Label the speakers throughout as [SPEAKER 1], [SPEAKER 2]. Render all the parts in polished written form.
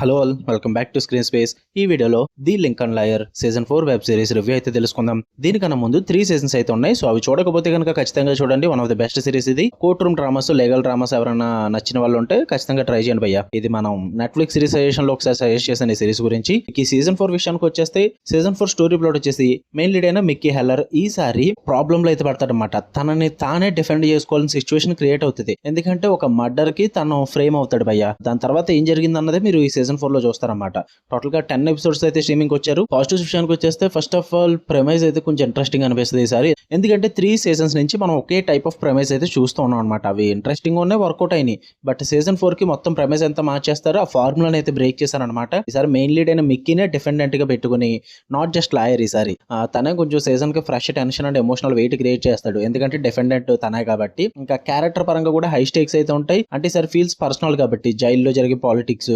[SPEAKER 1] Hello all, welcome back to screen space. ఈ వీడియోలో the Lincoln lawyer season 4 web series review అయితే తెలుసుకుందాం. దీనికన్నా ముందు 3 సీజన్స్ అయితే ఉన్నాయి. సో అవి చూడకపోతే కనుక ఖచ్చితంగా చూడండి. One of the best series ఇది. Court room dramas, legal dramas ఎవరైనా నచ్చిన వాళ్ళు ఉంటే ఖచ్చితంగా ట్రై చేయండి భయ్య. ఇది మనం నెట్ఫ్లిక్స్ సిరీస్ సజెషన్ లో ఒకసారి సజెస్ట్ చేసిన ఈ సిరీస్ గురించి. ఈ సీజన్ 4 విషయానికి వచ్చేస్తే సీజన్ 4 స్టోరీ ప్లాట్ వచ్చేసి మెయిన్ లీడ్ అయిన మిక్కీ హెల్లర్ ఈసారి ప్రాబ్లమ్ లో అయితే పడతాడనమాట. తనని తానే డిఫెండ్ చేసుకోవాలని సిచ్యువేషన్ క్రియేట్ అవుతుంది. ఎందుకంటే ఒక మర్డర్ కి తను ఫ్రేమ్ అవుతాడు భయ్య. దాని తర్వాత ఏం జరిగింది అన్నదే మీరు ఈ సీజన్ 4 లో చూస్తారన్నమాట. టోటల్ గా 10 ఎపిసోడ్స్ అయితే స్ట్రీమింగ్ వచ్చారు. పాజిటివ్ విషయానికి వచ్చేస్తే ఫస్ట్ ఆఫ్ ఆల్ ప్రెమైజ్ అయితే కొంచెం ఇంట్రెస్టింగ్ అనిపిస్తుంది ఈసారి. ఎందుకంటే 3 సీజన్స్ నుంచి మనం ఒకే టైప్ ఆఫ్ ప్రెమైజ్ అయితే చూస్తూ ఉన్నాం అనమాట. అవి ఇంట్రెస్టింగ్ ఉన్నాయి, వర్కౌట్ అయినాయి. బట్ సీజన్ 4 కి మొత్తం ప్రెమైజ్ ఎంత మార్చేస్తారో ఆ ఫార్ములాని అయితే బ్రేక్ చేశారనమాట. ఈసారి మెయిన్ లీడ్ అయిన మిక్కీనే డిఫెండెంట్ గా పెట్టుకుని, నాట్ జస్ట్ లాయర్ ఈసారి తనే కొంచెం సీజన్ కి fresh tension and emotional weight create చేస్తాడు. ఎందుకంటే డిఫెండెంట్ తనే కాబట్టి. ఇంకా క్యారెక్టర్ పరంగా కూడా హై స్టేక్స్ అయితే ఉంటాయి. అంటే ఈసారి ఫీల్స్ పర్సనల్ కాబట్టి జైల్లో జరిగే politics,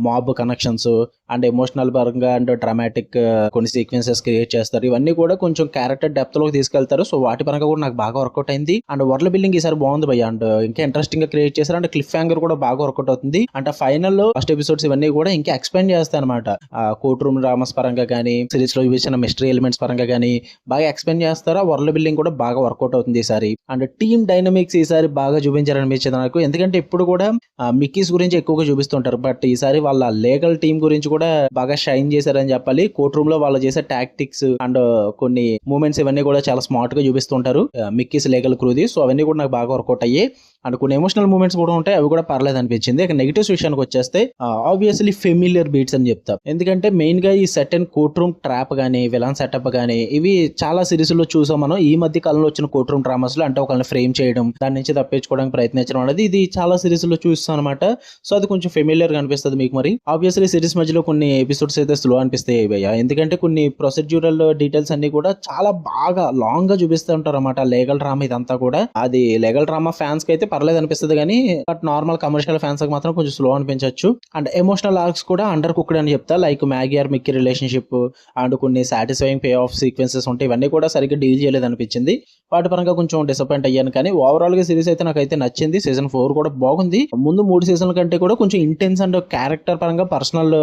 [SPEAKER 1] mob connections and emotional పరంగా అండ్ డ్రామాటిక్ కొన్ని సీక్వెన్సెస్ క్రియేట్ చేస్తారు. ఇవన్నీ కూడా కొంచెం క్యారెక్టర్ డెప్త్ లోకి తీసుకెళ్తారు. సో వాటి పరంగా కూడా నాకు బాగా వర్కౌట్ అయింది. అండ్ వరల్డ్ బిల్డింగ్ ఈసారి బాగుంది భయ్య. అండ్ ఇంకా ఇంట్రెస్టింగ్ గా క్రియేట్ చేశారు. అండ్ క్లిఫ్ హ్యాంగర్ కూడా బాగా వర్కౌట్ అవుతుంది. అంటే ఫైనల్ లో ఫస్ట్ ఎపిసోడ్స్ ఇవన్నీ కూడా ఇంకా ఎక్స్పెండ్ చేస్తాయి అనమాట. కోర్ట్ రూమ్ డ్రామాస్ పరంగా కానీ, సిరీస్ లో ఇచ్చిన మిస్టరీ ఎలిమెంట్స్ పరంగా కానీ బాగా ఎక్స్పెండ్ చేస్తారు. ఆ వరల్డ్ బిల్డింగ్ కూడా బాగా వర్కౌట్ అవుతుంది ఈసారి. అండ్ టీమ్ డైనమిక్స్ ఈసారి బాగా చూపించారనిపించింది నాకు. ఎందుకంటే ఇప్పుడు కూడా మిక్కీస్ గురించి ఎక్కువగా చూపిస్తుంటారు. బట్ ఈసారి వాళ్ళ లీగల్ టీం గురించి కూడా బాగా షైన్ చేశారని చెప్పాలి. కోర్ట్ రూమ్ లో వాళ్ళు చేసే టాక్టిక్స్ అండ్ కొన్ని మూమెంట్స్ ఇవన్నీ కూడా చాలా స్మార్ట్ గా చూపిస్తుంటారు మిక్కీస్ లీగల్ క్రూది. సో అవన్నీ కూడా నాకు బాగా వర్కౌట్ అయ్యాయి. అండ్ కొన్ని ఎమోషనల్ మూమెంట్స్ కూడా ఉంటాయి, అవి కూడా పర్లేదు అనిపించింది. ఇక నెగిటివ్స్ విషయానికి వచ్చేస్తే ఆబ్వియస్లీ ఫెమిలియర్ బీట్స్ అని చెప్తా. ఎందుకంటే మెయిన్ గా ఈ set and court room trap గానీ, విలన్ సెటప్ గానీ ఇవి చాలా సిరీస్ లో చూసాం మనం. ఈ మధ్య కాలంలో వచ్చిన కోర్ట్ రూమ్ డ్రామాస్ లో అంటే ఒకరిని ఫ్రేమ్ చేయడం, దాని నుంచి తప్పించుకోవడానికి ప్రయత్నించడం అనేది ఇది చాలా సిరీస్ లో చూస్తాం అనమాట. సో అది కొంచెం ఫెమిలియర్ గా అనిపిస్తుంది మీకు. మరి ఆబ్వియస్లీ సిరీస్ మధ్యలో కొన్ని ఎపిసోడ్స్ అయితే స్లో అనిపిస్తాయి భయ్య. ఎందుకంటే కొన్ని ప్రొసీడ్యూరల్ డీటెయిల్స్ అన్ని కూడా చాలా బాగా లాంగ్ గా చూపిస్తూ ఉంటారు అనమాట. లీగల్ డ్రామా ఇదంతా కూడా. అది లీగల్ డ్రామా ఫ్యాన్స్ కి అయితే పర్లేదు అనిపిస్తుంది కానీ, బట్ నార్మల్ కమర్షియల్ ఫ్యాన్స్ కి మాత్రం కొంచెం స్లో అనిపించవచ్చు. అండ్ ఎమోషనల్ ఆర్క్స్ కూడా అండర్ కుక్డ్ అని చెప్తా. Like Maggie or Mickey relationship and కొన్ని సాటిస్ఫైయింగ్ పే ఆఫ్ సీక్వెన్సెస్ ఉంటాయి. ఇవన్నీ కూడా సరిగ్గా డీల్ చేయలేదు అనిపించింది. వాటి పరంగా కొంచెం డిసప్పాయింట్ అయ్యాను. కానీ ఓవరాల్ గా సిరీస్ అయితే నాకైతే నచ్చింది. సీజన్ 4 కూడా బాగుంది. ముందు 3 సీజన్ల కంటే కూడా కొంచెం ఇంటెన్స్ అండ్ క్యారెక్టర్ పరంగా పర్సనల్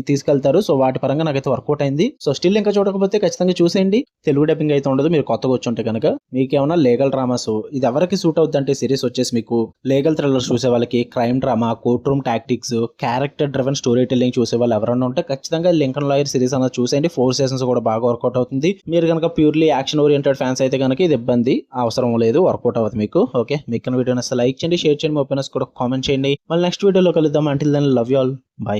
[SPEAKER 1] తీసుకెళ్తారు. సో వాటి పరంగా నాకైతే వర్కౌట్ అయింది. సో స్టిల్ ఇంకా చూడకపోతే ఖచ్చితంగా చూసేయండి. తెలుగు డబ్బింగ్ అయితే ఉండదు. మీరు కొత్తగా వచ్చుంటే కనుక మీకేమన్నా లీగల్ డ్రామాస్ ఇది ఎవరికి సూట్ అవుతుంది అంటే సిరీస్ వచ్చేసి మీకు లీగల్ థ్రిల్లర్స్ చూసే వాళ్ళకి, crime drama, court room tactics, character driven story telling చూసే వాళ్ళు ఎవరైనా ఉంటే ఖచ్చితంగా లింకన్ లాయర్ సిరీస్ అన్నది చూసేయండి. 4 సీజన్స్ కూడా బాగా వర్కౌట్ అవుతుంది. మీరు కనుక ప్యూర్లీ యాక్షన్ ఓరియంటెడ్ ఫ్యాన్స్ అయితే కనుక ఇది ఇబ్బంది అవసరం లేదు, వర్కౌట్ అవుతుంది మీకు. ఓకే, మీకు వీడియో నచ్చితే లైక్ చేయండి, షేర్ చేయండి, మీ ఒపీనియన్స్ కూడా కామెంట్ చేయండి. మళ్ళీ నెక్స్ట్ వీడియోలో కలుద్దాం. Until then love you all, by.